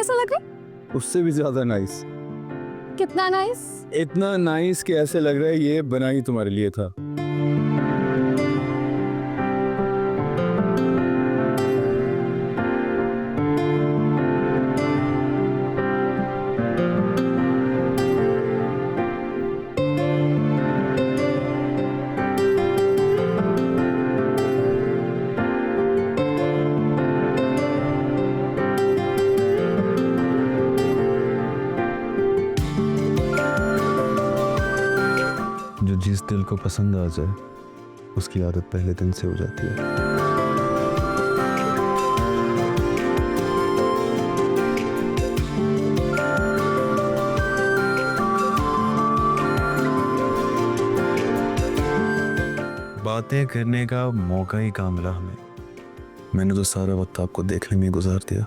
कैसा लग रहा है? उससे भी ज्यादा नाइस। कितना नाइस? इतना नाइस कि ऐसे लग रहा है ये बना ही तुम्हारे लिए था। जो जिस दिल को पसंद आ जाए उसकी आदत पहले दिन से हो जाती है। बातें करने का मौका ही कहाँ मिला हमें। मैंने तो सारा वक्त आपको देखने में गुजार दिया।